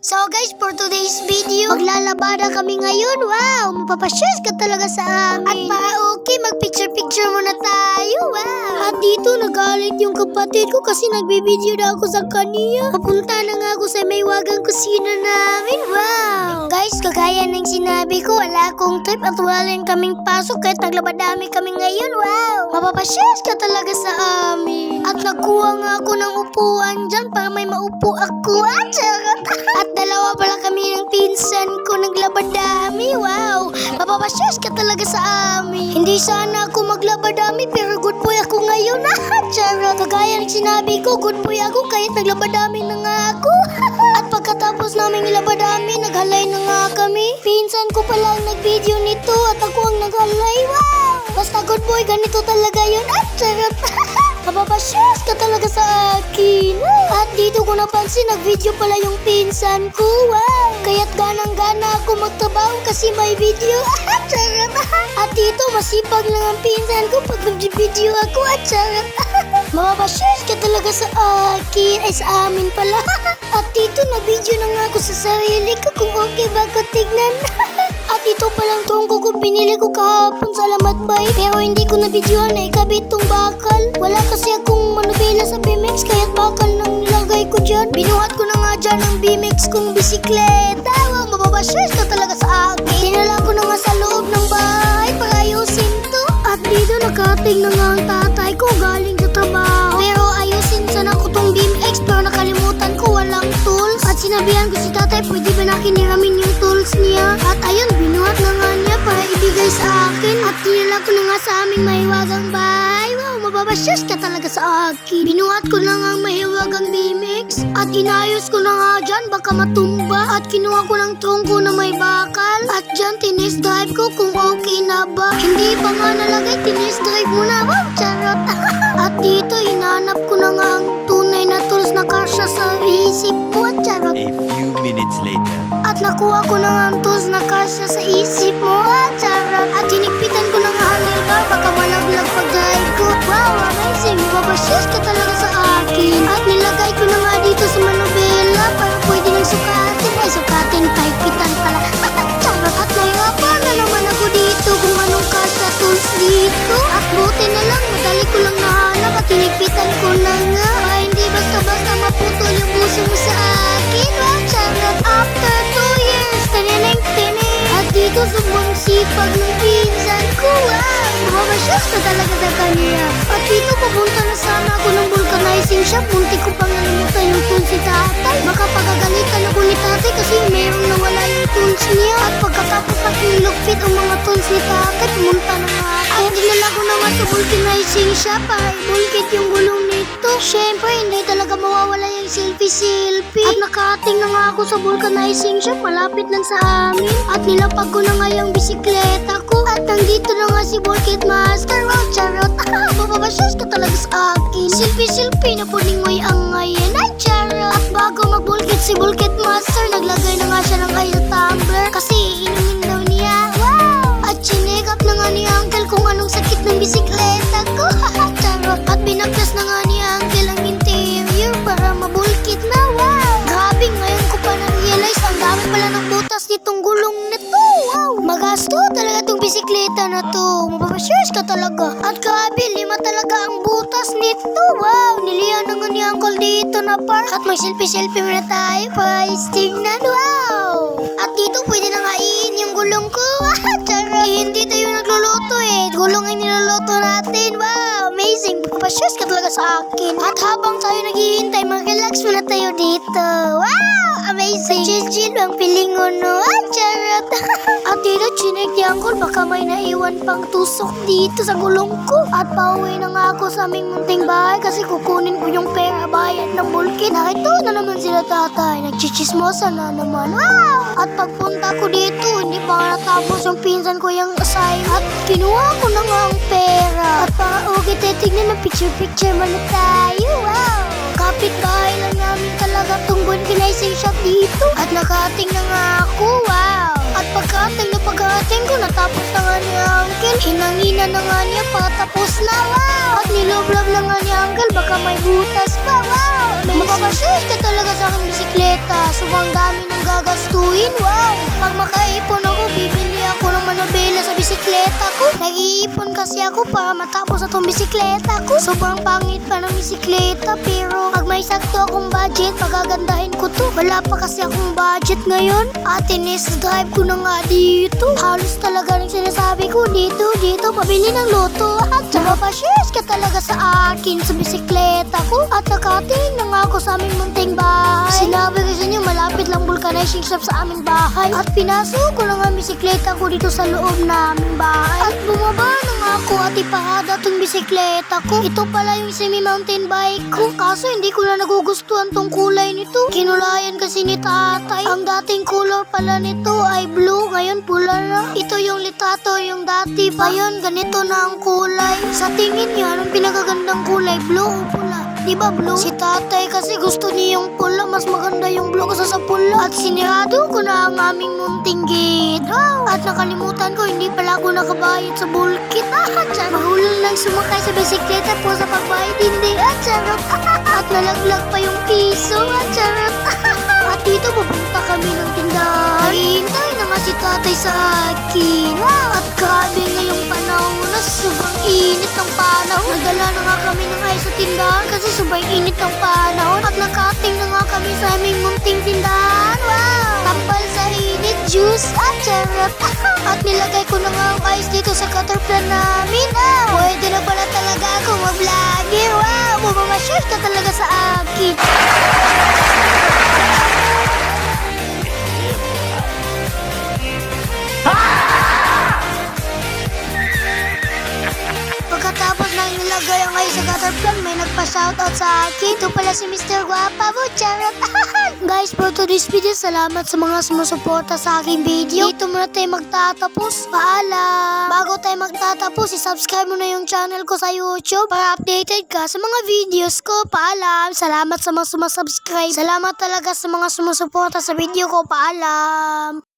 So guys, for today's video, maglalabada kami ngayon. Wow, mapapasyos ka talaga sa amin. At para okay, magpicture-picture muna tayo. Wow. At dito nagalit yung kapatid ko kasi nagbibideo na ako sa kanya. Papunta na nga ako sa may wagang kusina namin. Wow. Guys, kagaya ng sinabi ko, wala akong trip at wala rin kaming pasok kahit naglabadami kami ngayon. Wow. Mapapasyos ka talaga sa amin. At nakuha nga ako ng upuan dyan para may maupo ako. At charot. At dalawa pala kami ng pinsan ko naglabadami. Wow, mapapasyos ka talaga sa amin. Hindi sana ako maglabadami pero good boy ako ngayon. Charot. Kagaya ng sinabi ko, good boy ako kahit naglabadami na nga ako. At pagkatapos namin labadami, naghalay na nga kami. Pinsan ko pala ang nag-video nito at ako ang naghalay. Wow, basta good boy, ganito talaga yun. At charot. Mapapasyos ka talaga sa akin. At dito ko napansin, nag-video pala yung pinsan ko. Wow! Kaya't ganang-gana ako magtrabaho kasi may video. Charot! At dito, masipag lang ang pinsan ko pag nag-video ako. Charot! Mapapasyos ka talaga sa akin. Ay, sa amin pala. At dito, nag-video na nga ako sa sarili ko kung okay ba ko tignan. At ito palang tungko ko binili ko kahapon sa Alamat Bay. Pero hindi ko na-videohan na ikabit tong bakal. Wala kasi akong manubela sa BMX kaya't bakal nang nilagay ko dyan. Binuhat ko na nga dyan ang BMX kong bisikleta. Wow, mapapasyos ka talaga sa akin. Dinala ko na nga sa loob ng bahay para ayusin to. At dito nakating na nga ang tatay ko galing sa trabaho. Pero ayusin sana ko tong BMX pero nakalimutan ko walang tools. At sinabihan ko si tatay pwede ba nakiniramin yung tools niya. At ayun, binuhat na nga niya para ibigay sa akin. At dinala ko na nga sa aming mahiwagang bahay. Wow, mapapasyos ka talaga sa akin. Binuhat ko na nga ang mahiwagang BMX. At inayos ko na nga dyan baka matumba. At kinuha ko ng trungko na may bakal. At dyan tinest drive ko kung okay na ba. Hindi pa nga nalagay, tinest drive mo na. Wow, charot. At dito hinanap ko na nga ang tunay na tools na kasya sa isip mo. Charot. A few minutes later. At nakuha ko na nga ang tools na kasya sa isip mo. Charot. At hinigpitan ko na nga handlebar baka malaglag pag-drive ko. Wow, amazing. Mapapasyos ka talaga sa akin. At nilagay ko na nga dito sa manubela para pwede nang sukatin. Ay, sukatin, pahipitan pala. Charot. At nahirapan na naman ako dito kung anong kasya tools dito. At buti na lang, madali ko lang nahanap at hinigpitan ko na nga. Ay, hindi basta-basta maputol yung puso mo sa akin. Wow, charot. After 2 years, tinineng-tining. At dito sobrang sipag ng pinsan ko. Wow, mapapasyos ka talaga sa kanya. At dito papunta na sana ako ng vulcanizing shop. Munti ko pang nalimutan yung tools si tatay. Baka pagagalitan ako ni tatay kasi mayroong nawala yung tools niya. At pagkatapos nakilugpit ang mga tools ni tatay, pumunta na nga ako. At dinala ko na nga sa vulcanizing shop para ibulkit yung gulong nito. Siyempre, hindi talaga mawawala yung selfie-selfie. At nakating na nga ako sa vulcanizing shop, malapit lang sa amin. At nilapag ko na nga yung bisikleta ko. At nandito na nga si Bulkit Master. Wow, charot. Mapapasyos ka talaga sa akin. Selfie-selfie na puningoy ang ngayon. Ay, charot. At bago magbulkit si Bulkit Master, naglagay na nga siya ng ice tumbler kasi inumin daw niya. Wow! At chinek-up na nga ni Uncle kung anong sakit ng bisikleta ko. Charot. At binagtas na nga ni Uncle ang interior para mabulkit na. Wow! Grabe, ngayon ko pa na-realize ang dami pala ng butas nitong gulong nito. Wow! Magasto talaga tong bisikleta na to. Mapapasyos ka talaga. At grabe, 5 talaga ang butas nito. Wow! Nilihan na nga ni Uncle dito na park. At may selfie-selfie muna tayo para tingnan. Wow! At dito pwede na nga iin yung gulong ko. Charot! Hindi tayo nagluluto eh. Gulong ay niluluto natin. Wow! Amazing! Mapapasyos ka talaga sa akin. At habang tayo naghihintay, mag-relax muna tayo dito. Wow! Amazing! Chill-chill ang pilingon, no? Charot! At dito, chinek ni Uncle, baka may naiwan pang tusok dito sa gulong ko. At pauwi na nga ako sa aming munting bahay kasi kukunin ko yung pera bayad ng bulkit. Nakito na naman sila tatay. Nagchichismosa na naman. Wow! At pagpunta ko dito, hindi pa nga natapos yung pinsan ko yung assignment. At kinuha ko na nga ang pera. At para okay, titignan na picture-picture man na tayo. Wow! Kapit-bahay lang namin talaga itong vulcanizing shop dito. At nakating na nga ako. Wow! At pagkaating ko, natapos na nga ni Uncle. Hinangina na nga niya patapos na. Wow! At niloblab na nga ni Uncle, baka may butas pa. Wow! Mapapasyos ka talaga sa aking bisikleta. Sobrang dami ng akin. Wow! Pag makaipon ako, bibili ako ng manobela sa bisikleta ko. Nag-iipon kasi ako para matapos atong bisikleta ko. Sobrang pangit pa ng bisikleta, pero pag may sakto akong budget, pagagandahin ko to. Wala pa kasi akong budget ngayon. Ate Nes, drive ko na nga dito. Halos talaga ng sinasabi ko, dito, pabili ng loto. At mapashares ka talaga sa akin sa bisikleta ko. At nakating na nga ako sa aming munting bahay. Sinabi ko sa inyo, malapit lang vulcanizing shop sa aming bahay. At pinasok ko na nga ang bisikleta ko dito sa loob na aming bahay. At bumaba na nga ako at iparada tong bisikleta ko. Ito pala yung semi-mountain bike ko. Kaso hindi ko na nagugustuhan tong kulay nito. Kinulayan kasi ni tatay. Ang dating color pala nito ay blue, ngayon pula na. Ito yung litrato, yung dati pa. Ngayon ganito na ang kulay. Sa tingin niyo, anong pinakagandang kulay? Blue o pula? Diba blue? Si tatay kasi gusto niya yung pula. Mas maganda yung blue kasi sa pula. At sinirado ko na ang aming munting gate. Wow! At nakalimutan ko, hindi pala ako nakabayad sa bulkit. Mahulol lang sumakay sa bisikleta po sa pagbayad. Hindi, charot. At nalaglag pa yung piso. Charot. At dito pupunta kami ng tindahan. Hihintay na nga si tatay sa akin. At grabe ngayong panahon na sobrang init ng panahon. Nadala na nga kami ng ice sa tindahan kasi sobrang init ng panahon. At nakating na nga kami sa aming munting tindahan. Wow! Tampal sa init, juice at charot. At nilagay ko na nga ang ice dito sa cutter plan namin. Pwede na pala talaga ako mag-vlogger. Wow! Bumamashare ka talaga sa akin. Pagkatapos nang nilagay ang ice sa cutter plan, may nagpa-shoutout sa akin. Ito pala si Mr. Guapa mo, charot. Guys, for today's video, salamat sa mga sumusuporta sa aking video. Dito muna tayo magtatapos. Paalam! Bago tayo magtatapos, i-subscribe mo na yung channel ko sa YouTube para updated ka sa mga videos ko. Paalam! Salamat sa mga sumasubscribe. Salamat talaga sa mga sumusuporta sa video ko. Paalam!